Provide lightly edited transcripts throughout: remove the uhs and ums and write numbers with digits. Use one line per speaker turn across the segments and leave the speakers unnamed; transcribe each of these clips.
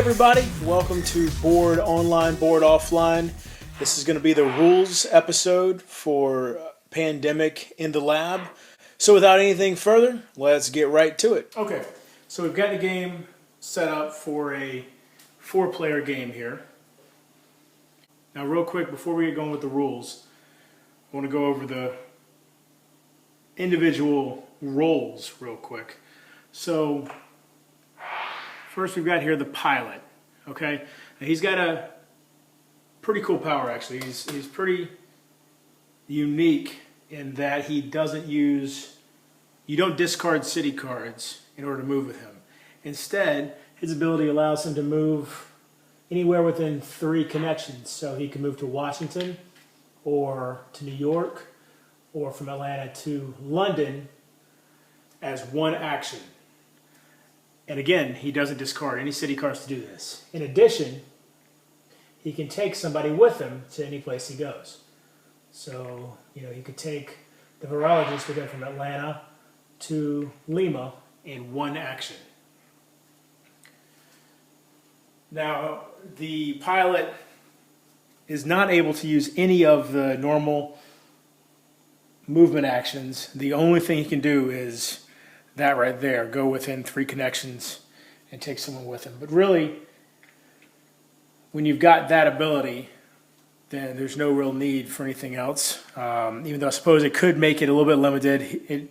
everybody, welcome to Board Online, Board Offline. This is going to be the rules episode for Pandemic in the Lab. So without anything further, let's get right to it. Okay, so we've got the game set up for a 4-player game here. Now real quick, before we get going with the rules, I want to go over the individual roles real quick. So first we've got here the pilot, okay? Now he's got a pretty cool power actually. He's pretty unique in that he doesn't use, you don't discard city cards in order to move with him. Instead, his ability allows him to move anywhere within 3 connections. So he can move to Washington or to New York or from Atlanta to London as one action. And again, he doesn't discard any city cards to do this. In addition, he can take somebody with him to any place he goes. So, he could take the virologist with him from Atlanta to Lima in one action. Now, the pilot is not able to use any of the normal movement actions. The only thing he can do is that right there, go within 3 connections and take someone with him. But really, when you've got that ability, then there's no real need for anything else. Even though I suppose it could make it a little bit limited.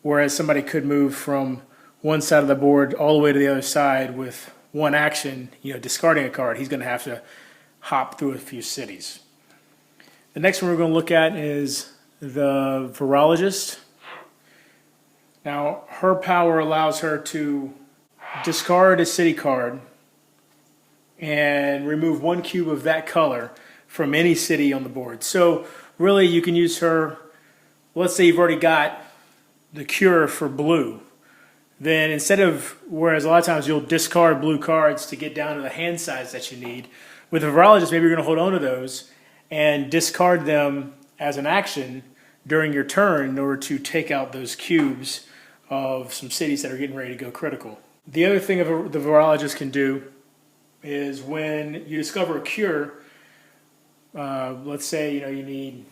Whereas somebody could move from one side of the board all the way to the other side with one action, discarding a card, he's going to have to hop through a few cities. The next one we're going to look at is the virologist. Now, her power allows her to discard a city card and remove 1 cube of that color from any city on the board. So really you can use her, let's say you've already got the cure for blue. Then whereas a lot of times you'll discard blue cards to get down to the hand size that you need, with a virologist maybe you're going to hold on to those and discard them as an action during your turn in order to take out those cubes of some cities that are getting ready to go critical. The other thing the virologist can do is when you discover a cure, let's say you need,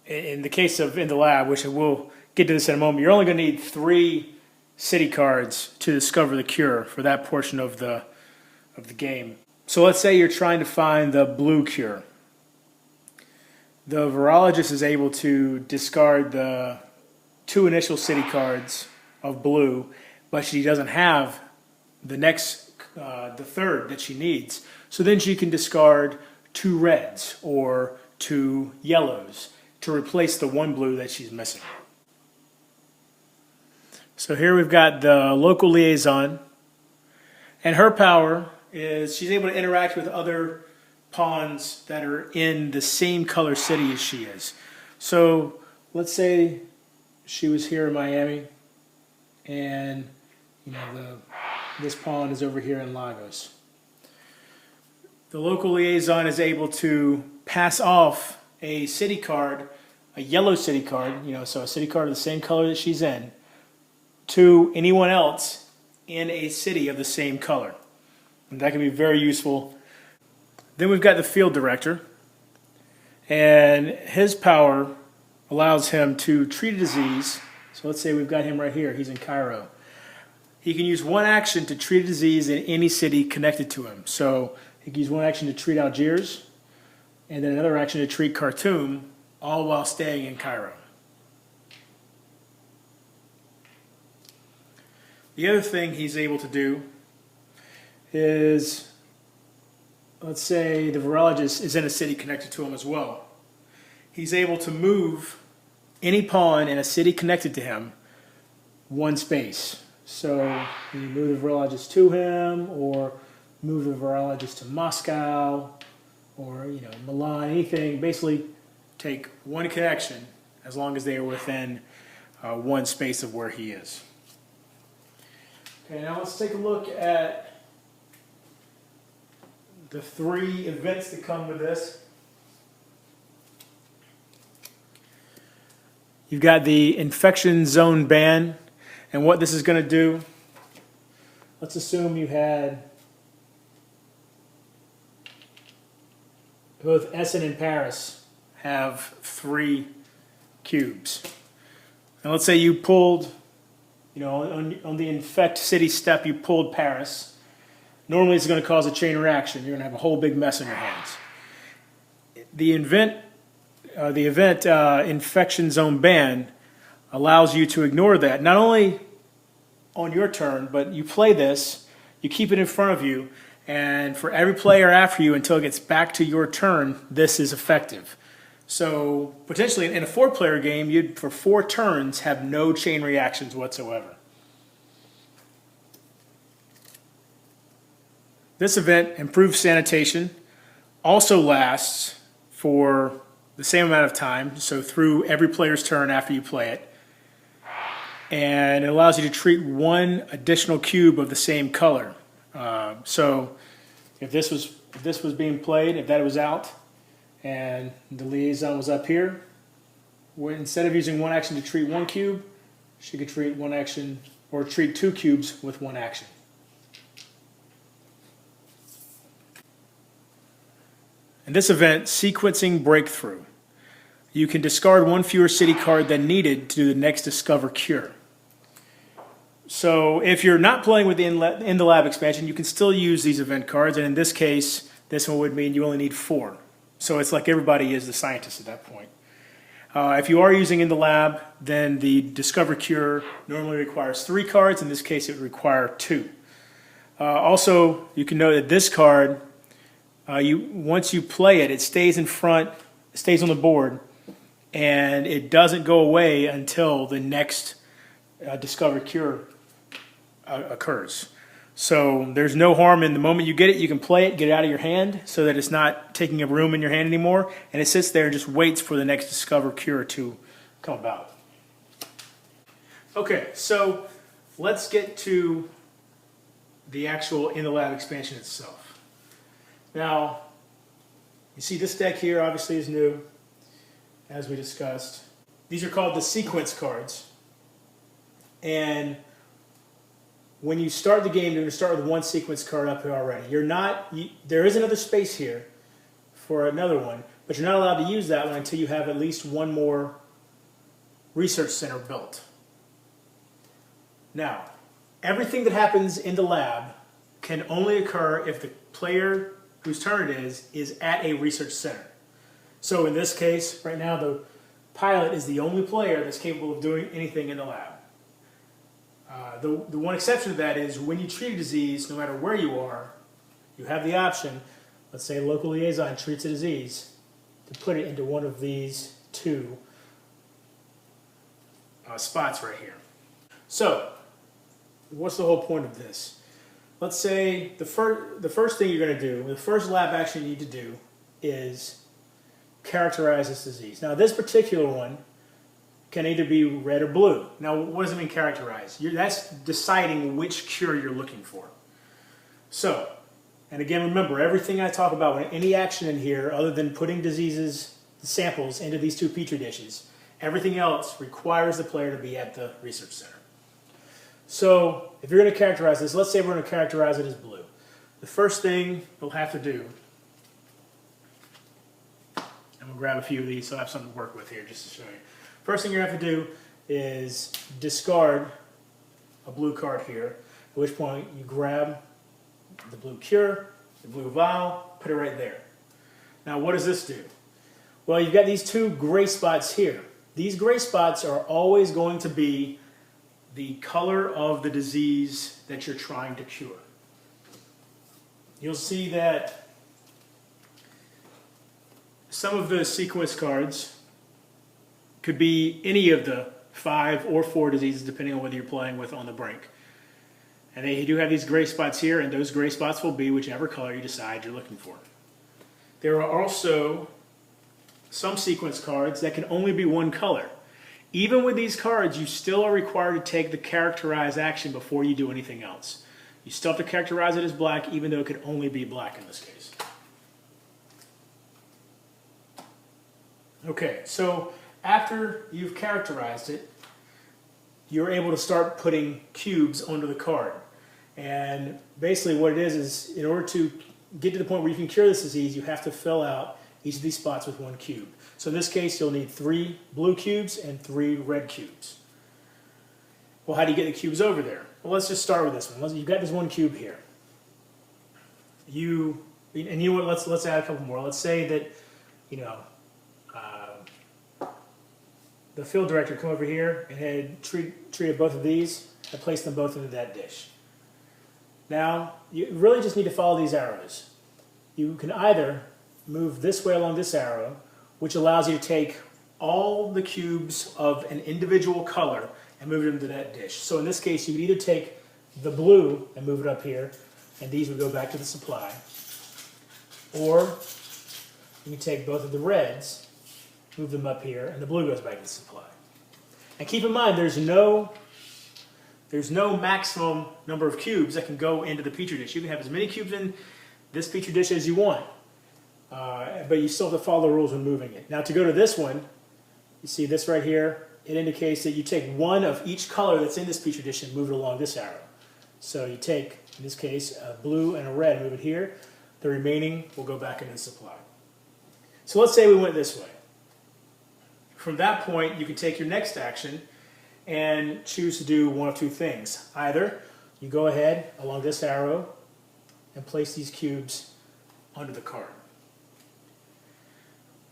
in the case of in the lab, which we'll get to this in a moment, you're only going to need 3 city cards to discover the cure for that portion of the game. So let's say you're trying to find the blue cure. The virologist is able to discard the 2 initial city cards of blue, but she doesn't have the third that she needs. So then she can discard 2 reds or 2 yellows to replace the 1 blue that she's missing. So here we've got the local liaison, and her power is she's able to interact with other pawns that are in the same color city as she is. So let's say she was here in Miami, and this pawn is over here in Lagos. The local liaison is able to pass off a city card, a yellow city card, so a city card of the same color that she's in, to anyone else in a city of the same color. And that can be very useful. Then we've got the field director, and his power allows him to treat a disease. So let's say we've got him right here. He's in Cairo. He can use 1 action to treat a disease in any city connected to him. So he can use 1 action to treat Algiers, and then another action to treat Khartoum, all while staying in Cairo. The other thing he's able to do is, let's say the virologist is in a city connected to him as well. He's able to move any pawn in a city connected to him 1 space. So you move the virologist to him, or move the virologist to Moscow, or Milan, anything. Basically, take 1 connection as long as they are within 1 space of where he is. Okay, now let's take a look at the 3 events that come with this. You've got the infection zone ban, and what this is going to do, let's assume you had both Essen and Paris have 3 cubes. And let's say you pulled, on the infect city step, you pulled Paris. Normally it's going to cause a chain reaction. You're going to have a whole big mess in your hands. The event infection zone ban allows you to ignore that. Not only on your turn, but you play this, you keep it in front of you, and for every player after you until it gets back to your turn, this is effective. So potentially in a 4-player game, you'd for 4 turns have no chain reactions whatsoever. This event, Improved Sanitation, also lasts for the same amount of time, so through every player's turn after you play it. And it allows you to treat 1 additional cube of the same color. So if this was being played, if that was out, and the liaison was up here, instead of using 1 action to treat 1 cube, she could treat 1 action, or treat 2 cubes with 1 action. In this event, Sequencing Breakthrough, you can discard 1 fewer city card than needed to do the next Discover Cure. So if you're not playing with the In the Lab expansion, you can still use these event cards, and in this case, this one would mean you only need 4. So it's like everybody is the scientist at that point. If you are using In the Lab, then the Discover Cure normally requires 3 cards. In this case, it would require 2. Also, you can note that this card, once you play it, it stays in front, it stays on the board, and it doesn't go away until the next Discover Cure occurs. So there's no harm in the moment you get it, you can play it, get it out of your hand so that it's not taking up room in your hand anymore, and it sits there and just waits for the next Discover Cure to come about. Okay, so let's get to the actual In the Lab expansion itself. Now, you see this deck here obviously is new, as we discussed. These are called the sequence cards. And when you start the game, you're going to start with 1 sequence card up here already. There is another space here for another one, but you're not allowed to use that one until you have at least 1 more research center built. Now, everything that happens in the lab can only occur if the player whose turn it is at a research center. So in this case, right now, the pilot is the only player that's capable of doing anything in the lab. The one exception to that is when you treat a disease, no matter where you are, you have the option, let's say a local liaison treats a disease, to put it into one of these 2 spots right here. So, what's the whole point of this? Let's say the first thing you're going to do, the first lab action you need to do is characterize this disease. Now, this particular one can either be red or blue. Now, what does it mean characterize? That's deciding which cure you're looking for. So, and again, remember, everything I talk about, any action in here, other than putting diseases, samples into these 2 petri dishes, everything else requires the player to be at the research center. So, if you're going to characterize this, let's say we're going to characterize it as blue. The first thing we'll have to do, and we'll grab a few of these so I have something to work with here just to show you. First thing you have to do is discard a blue card here, at which point you grab the blue cure, the blue vial, put it right there. Now what does this do? Well, you've got these 2 gray spots here. These gray spots are always going to be the color of the disease that you're trying to cure. You'll see that some of the sequence cards could be any of the 5 or 4 diseases, depending on whether you're playing with on the brink. And they do have these gray spots here, and those gray spots will be whichever color you decide you're looking for. There are also some sequence cards that can only be 1 color. Even with these cards, you still are required to take the characterize action before you do anything else. You still have to characterize it as black, even though it could only be black in this case. Okay, so after you've characterized it, you're able to start putting cubes onto the card. And basically what it is in order to get to the point where you can cure this disease, you have to fill out each of these spots with 1 cube. So in this case, you'll need 3 blue cubes and 3 red cubes. Well, how do you get the cubes over there? Well, let's just start with this one. You've got this 1 cube here. And you know what, let's add a couple more. Let's say that, the field director come over here and had treated both of these and placed them both into that dish. Now, you really just need to follow these arrows. You can either move this way along this arrow, which allows you to take all the cubes of an individual color and move them to that dish. So in this case, you would either take the blue and move it up here, and these would go back to the supply. Or you can take both of the reds, move them up here, and the blue goes back to the supply. And keep in mind, there's no maximum number of cubes that can go into the Petri dish. You can have as many cubes in this Petri dish as you want, but you still have to follow the rules when moving it. Now to go to this one, you see this right here, it indicates that you take 1 of each color that's in this Petri dish and move it along this arrow. So you take, in this case, a blue and a red, move it here. The remaining will go back into the supply. So let's say we went this way. From that point, you can take your next action and choose to do one of 2 things. Either you go ahead along this arrow and place these cubes under the card.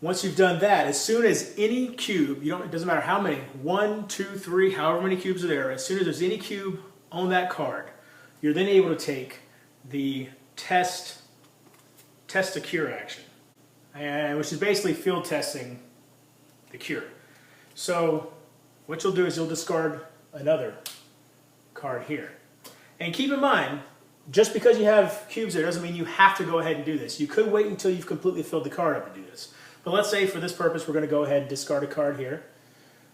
Once you've done that, as soon as any cube, it doesn't matter how many, 1, 2, 3, however many cubes are there, as soon as there's any cube on that card, you're then able to take the test to cure action, which is basically field testing the cure. So what you'll do is you'll discard another card here. And keep in mind, just because you have cubes there doesn't mean you have to go ahead and do this. You could wait until you've completely filled the card up and do this. But let's say for this purpose we're going to go ahead and discard a card here.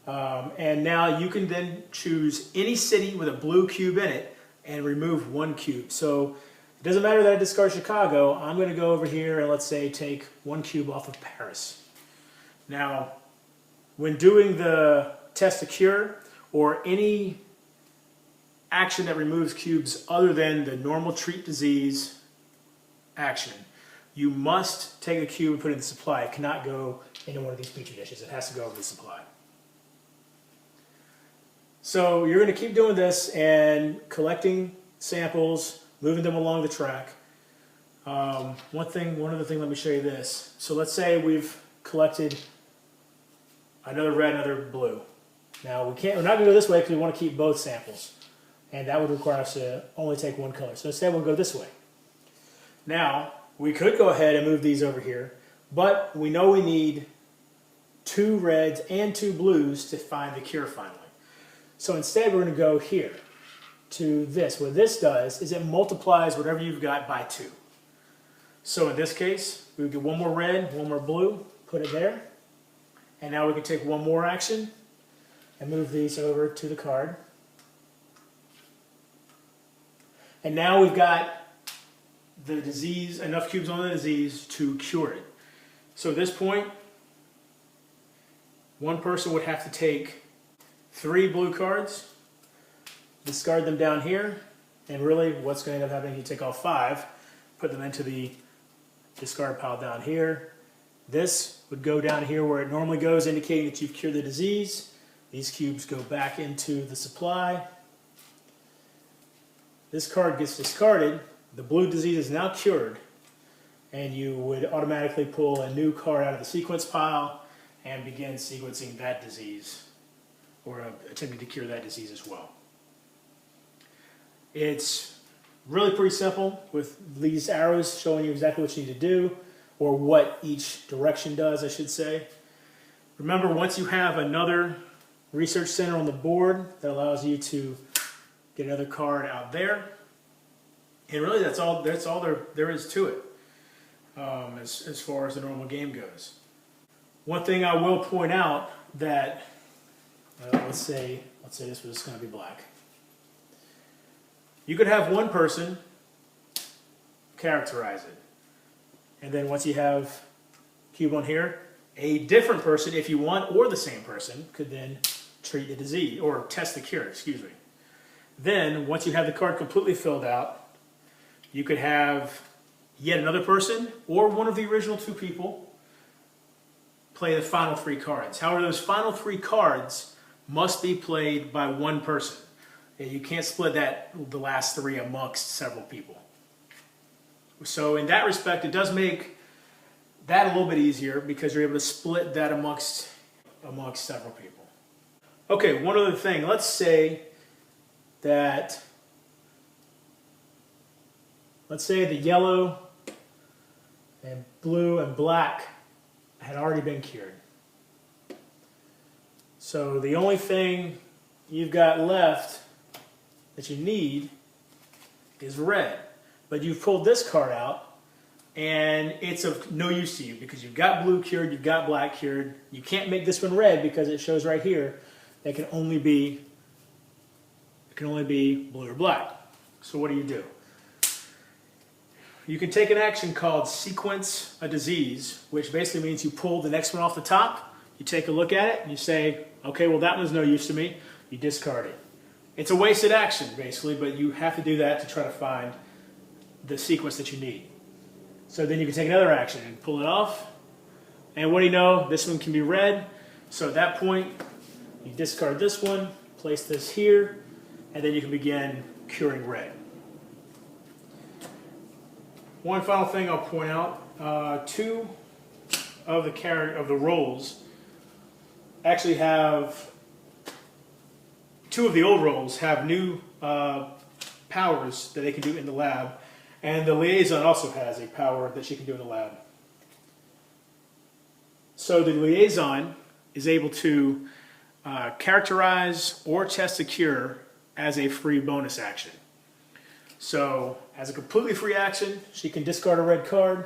And now you can then choose any city with a blue cube in it and remove 1 cube. So it doesn't matter that I discard Chicago. I'm going to go over here and let's say take 1 cube off of Paris. Now, when doing the test to cure or any action that removes cubes other than the normal treat disease action, you must take a cube and put it in the supply. It cannot go into one of these Petri dishes. It has to go over the supply. So you're going to keep doing this and collecting samples, moving them along the track. One other thing, let me show you this. So let's say we've collected another red, another blue. Now we're not going to go this way because we want to keep both samples. And that would require us to only take 1 color. So instead we'll go this way. Now, we could go ahead and move these over here, but we know we need 2 reds and 2 blues to find the cure finally. So instead we're going to go here to this. What this does is it multiplies whatever you've got by 2. So in this case, we would get 1 more red, 1 more blue, put it there. And now we can take 1 more action and move these over to the card. And now we've got the disease, enough cubes on the disease to cure it. So at this point, one person would have to take 3 blue cards, discard them down here, and really what's going to end up happening, you take all 5, put them into the discard pile down here. This would go down here where it normally goes, indicating that you've cured the disease. These cubes go back into the supply. This card gets discarded. The blue disease is now cured, and you would automatically pull a new card out of the sequence pile and begin sequencing that disease, or attempting to cure that disease as well. It's really pretty simple with these arrows showing you exactly what you need to do, or what each direction does, I should say. Remember, once you have another research center on the board that allows you to get another card out there, and really that's all there is to it as far as the normal game goes. One thing I will point out that, let's say this was going to be black. You could have one person characterize it. And then once you have cube on here, a different person, if you want, or the same person, could then treat the disease, or test the cure, excuse me. Then, once you have the card completely filled out, you could have yet another person or one of the original 2 people play the final 3 cards. However, those final 3 cards must be played by one person. You can't split the last 3 amongst several people. So in that respect, it does make that a little bit easier because you're able to split that amongst several people. Okay, one other thing. Let's say the yellow and blue and black had already been cured. So the only thing you've got left that you need is red. But you've pulled this card out, and it's of no use to you because you've got blue cured, you've got black cured. You can't make this one red because it shows right here that it can only be blue or black. So what do? You can take an action called sequence a disease, which basically means you pull the next one off the top, you take a look at it, and you say, okay, well that one's no use to me, you discard it. It's a wasted action, basically, but you have to do that to try to find the sequence that you need. So then you can take another action and pull it off, and what do you know, this one can be red, so at that point, you discard this one, place this here, and then you can begin curing red. One final thing I'll point out, 2 of the rolls actually have, 2 of the old rolls have new powers that they can do in the lab, and the liaison also has a power that she can do in the lab. So the liaison is able to characterize or test a cure as a free bonus action. So as a completely free action, she can discard a red card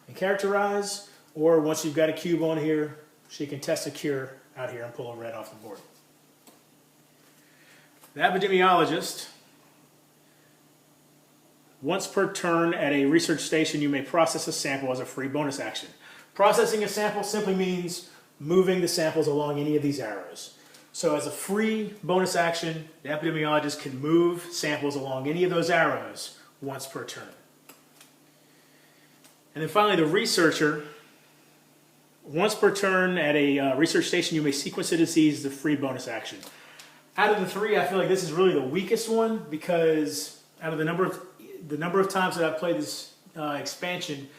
and characterize, or once you've got a cube on here, she can test a cure out here and pull a red off the board. The epidemiologist, once per turn at a research station, you may process a sample as a free bonus action. Processing a sample simply means moving the samples along any of these arrows. So as a free bonus action, the epidemiologist can move samples along any of those arrows once per turn. And then finally, the researcher, once per turn at a research station, you may sequence a disease as a free bonus action. Out of the 3, I feel like this is really the weakest one because out of the number of times that I've played this expansion,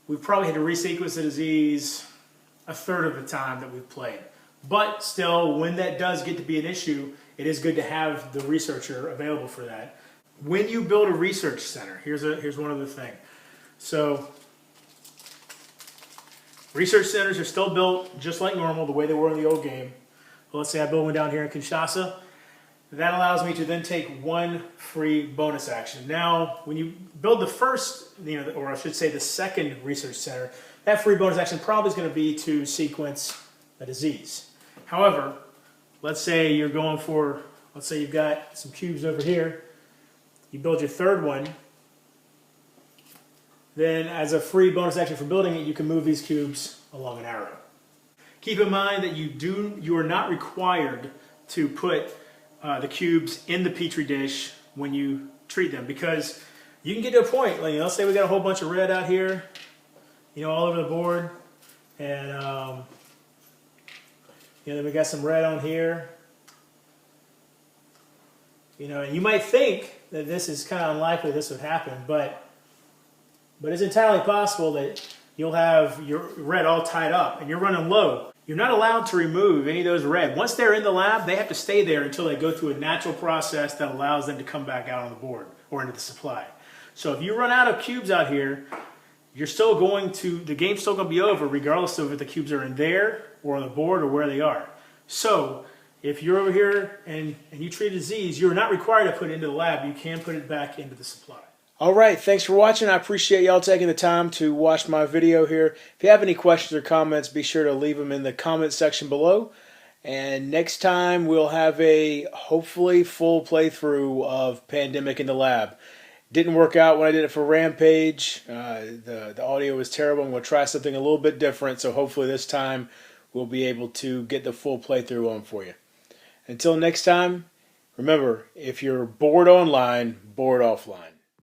we've probably had to resequence the disease a third of the time that we've played. But still, when that does get to be an issue, it is good to have the researcher available for that. When you build a research center, here's one other thing. So, research centers are still built just like normal, the way they were in the old game. Well, let's say I build one down here in Kinshasa. That allows me to then take 1 free bonus action. Now, when you build the first, or I should say the second research center, that free bonus action probably is going to be to sequence a disease. However, let's say you're going for, let's say you've got some cubes over here. You build your third one. Then as a free bonus action for building it, you can move these cubes along an arrow. Keep in mind that you are not required to put the cubes in the petri dish when you treat them, because you can get to a point, like, let's say we got a whole bunch of red out here, all over the board, and then we got some red on here. And you might think that this is kind of unlikely this would happen, but it's entirely possible that you'll have your red all tied up and you're running low. You're not allowed to remove any of those red. Once they're in the lab, they have to stay there until they go through a natural process that allows them to come back out on the board or into the supply. So if you run out of cubes out here, the game's still going to be over regardless of if the cubes are in there or on the board or where they are. So if you're over here and you treat a disease, you're not required to put it into the lab. You can put it back into the supply. All right, thanks for watching. I appreciate y'all taking the time to watch my video here. If you have any questions or comments, be sure to leave them in the comment section below. And next time we'll have a hopefully full playthrough of Pandemic in the Lab. Didn't work out when I did it for Rampage. The audio was terrible. I'm going to try something a little bit different, so hopefully this time we'll be able to get the full playthrough on for you. Until next time, Remember, if you're bored online, bored offline.